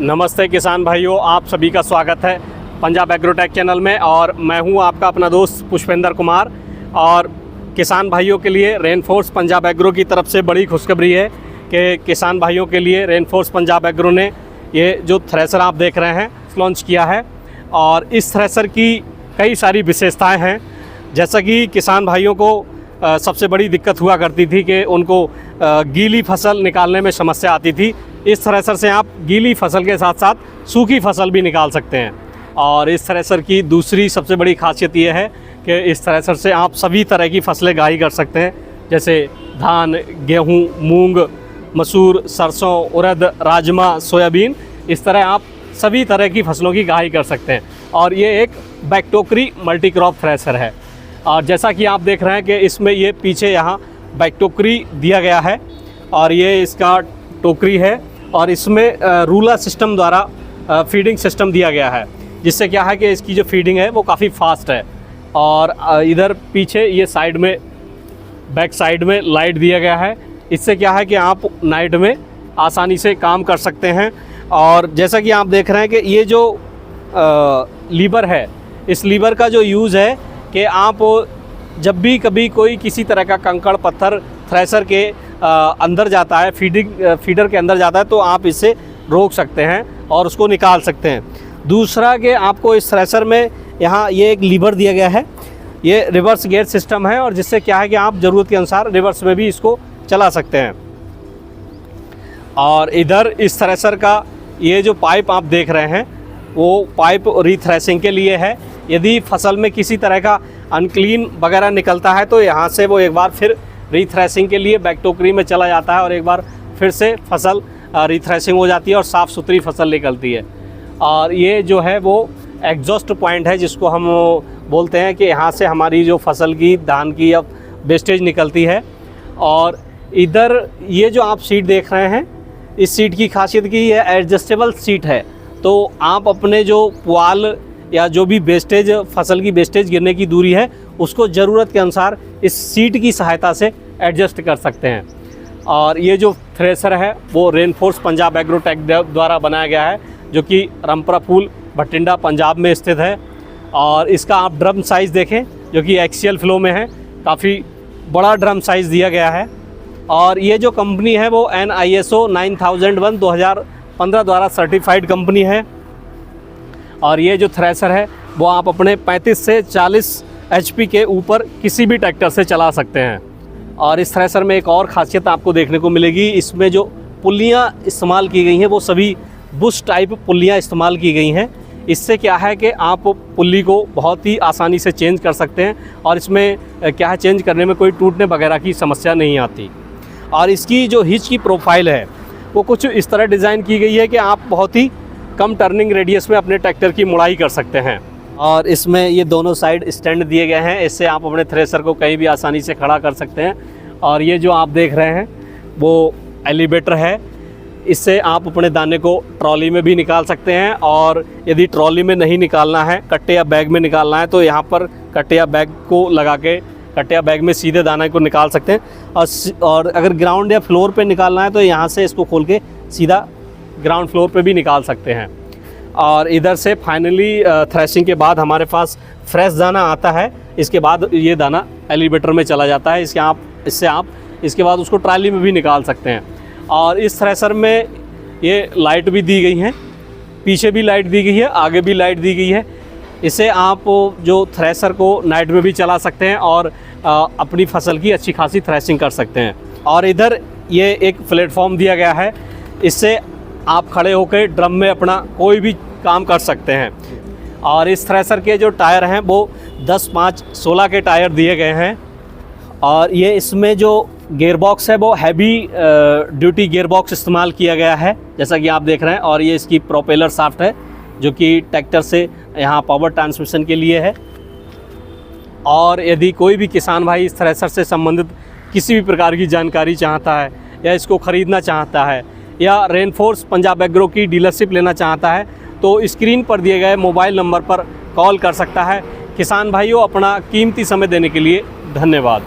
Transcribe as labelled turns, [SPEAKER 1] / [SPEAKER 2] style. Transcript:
[SPEAKER 1] नमस्ते किसान भाइयों, आप सभी का स्वागत है पंजाब एग्रोटेक चैनल में। और मैं हूं आपका अपना दोस्त पुष्पेंद्र कुमार। और किसान भाइयों के लिए रेनफोर्स पंजाब एग्रो की तरफ से बड़ी खुशखबरी है कि किसान भाइयों के लिए रेनफोर्स पंजाब एग्रो ने ये जो थ्रेसर आप देख रहे हैं लॉन्च किया है। और इस थ्रेसर की कई सारी विशेषताएं हैं। जैसा कि किसान भाइयों को सबसे बड़ी दिक्कत हुआ करती थी कि उनको गीली फसल निकालने में समस्या आती थी, इस थ्रेसर से आप गीली फसल के साथ साथ सूखी फसल भी निकाल सकते हैं। और इस थ्रेसर की दूसरी सबसे बड़ी खासियत ये है कि इस थ्रेसर से आप सभी तरह की फसलें गाही कर सकते हैं, जैसे धान, गेहूं, मूंग, मसूर, सरसों, उड़द, राजमा, सोयाबीन। इस तरह आप सभी तरह की फसलों की गाही कर सकते हैं। और ये एक बैकटोकरी मल्टी क्रॉप थ्रेसर है। और जैसा कि आप देख रहे हैं कि इसमें ये पीछे यहाँ बैकटोकरी दिया गया है और ये इसका टोकरी है। और इसमें रूलर सिस्टम द्वारा फीडिंग सिस्टम दिया गया है, जिससे क्या है कि इसकी जो फीडिंग है वो काफ़ी फास्ट है। और इधर पीछे ये साइड में, बैक साइड में लाइट दिया गया है। इससे क्या है कि आप नाइट में आसानी से काम कर सकते हैं। और जैसा कि आप देख रहे हैं कि ये जो लीवर है, इस लीवर का जो यूज़ है कि आप जब भी कभी कोई किसी तरह का कंकड़ पत्थर थ्रेसर के अंदर जाता है, फीडर के अंदर जाता है, तो आप इसे रोक सकते हैं और उसको निकाल सकते हैं। दूसरा कि आपको इस थ्रेसर में यहाँ ये एक लीवर दिया गया है, ये रिवर्स गियर सिस्टम है। और जिससे क्या है कि आप ज़रूरत के अनुसार रिवर्स में भी इसको चला सकते हैं। और इधर इस थ्रेसर का ये जो पाइप आप देख रहे हैं वो पाइप रीथ्रेसिंग के लिए है। यदि फसल में किसी तरह का अनक्लीन वगैरह निकलता है तो यहाँ से वो एक बार फिर रीथ्रेसिंग के लिए बैकटोकरी में चला जाता है और एक बार फिर से फसल रीथ्रेसिंग हो जाती है और साफ़ सुथरी फसल निकलती है। और ये जो है वो एग्जॉस्ट पॉइंट है, जिसको हम बोलते हैं कि यहाँ से हमारी जो फसल की, धान की या वेस्टेज निकलती है। और इधर ये जो आप सीट देख रहे हैं, इस सीट की खासियत की ये एडजस्टेबल सीट है। तो आप अपने जो पुआल या जो भी वेस्टेज, फसल की वेस्टेज गिरने की दूरी है, उसको ज़रूरत के अनुसार इस सीट की सहायता से एडजस्ट कर सकते हैं। और ये जो थ्रेसर है वो रेनफोर्स पंजाब एग्रोटेक द्वारा बनाया गया है, जो कि रामपुरा फूल, भटिंडा, पंजाब में स्थित है। और इसका आप ड्रम साइज़ देखें, जो कि एक्सियल फ्लो में है, काफ़ी बड़ा ड्रम साइज़ दिया गया है। और ये जो कंपनी है वो NISO 9001 2015 द्वारा सर्टिफाइड कंपनी है। और ये जो थ्रेसर है वो आप अपने 35 से 40 HP के ऊपर किसी भी ट्रैक्टर से चला सकते हैं। और इस थ्रेसर में एक और ख़ासियत आपको देखने को मिलेगी, इसमें जो पुल्लियाँ इस्तेमाल की गई हैं वो सभी बुश टाइप पुल्लियाँ इस्तेमाल की गई हैं। इससे क्या है कि आप पुल्ली को बहुत ही आसानी से चेंज कर सकते हैं और इसमें क्या है, चेंज करने में कोई टूटने वगैरह की समस्या नहीं आती। और इसकी जो हिच की प्रोफाइल है वो कुछ इस तरह डिज़ाइन की गई है कि आप बहुत ही कम टर्निंग रेडियस में अपने ट्रैक्टर की मुड़ाई कर सकते हैं। और इसमें ये दोनों साइड स्टैंड दिए गए हैं, इससे आप अपने थ्रेसर को कहीं भी आसानी से खड़ा कर सकते हैं। और ये जो आप देख रहे हैं वो एलिवेटर है, इससे आप अपने दाने को ट्रॉली में भी निकाल सकते हैं। और यदि ट्रॉली में नहीं निकालना है, कट्टे या बैग में निकालना है, तो यहाँ पर कट्टे या बैग को लगा के कट्टे या बैग में सीधे दाने को निकाल सकते हैं। और अगर ग्राउंड या फ्लोर पे निकालना है तो यहाँ से इसको खोल के सीधा ग्राउंड फ्लोर पे भी निकाल सकते हैं। और इधर से फाइनली थ्रेशिंग के बाद हमारे पास फ्रेश दाना आता है। इसके बाद ये दाना एलिवेटर में चला जाता है। इससे आप इसके बाद उसको ट्राली में भी निकाल सकते हैं। और इस थ्रेसर में ये लाइट भी दी गई हैं, पीछे भी लाइट दी गई है, आगे भी लाइट दी गई है। इससे आप जो थ्रेसर को नाइट में भी चला सकते हैं और अपनी फसल की अच्छी खासी थ्रेशिंग कर सकते हैं। और इधर ये एक प्लेटफॉर्म दिया गया है, इससे आप खड़े होकर ड्रम में अपना कोई भी काम कर सकते हैं। और इस थ्रेसर के जो टायर हैं वो 10, 5, 16 के टायर दिए गए हैं। और ये इसमें जो गियरबॉक्स है वो हैवी ड्यूटी गियरबॉक्स इस्तेमाल किया गया है, जैसा कि आप देख रहे हैं। और ये इसकी प्रोपेलर शाफ्ट है, जो कि ट्रैक्टर से यहाँ पावर ट्रांसमिशन के लिए है। और यदि कोई भी किसान भाई इस थ्रेसर से संबंधित किसी भी प्रकार की जानकारी चाहता है या इसको ख़रीदना चाहता है या रेनफोर्स पंजाब एग्रो की डीलरशिप लेना चाहता है, तो स्क्रीन पर दिए गए मोबाइल नंबर पर कॉल कर सकता है। किसान भाइयों, अपना कीमती समय देने के लिए धन्यवाद।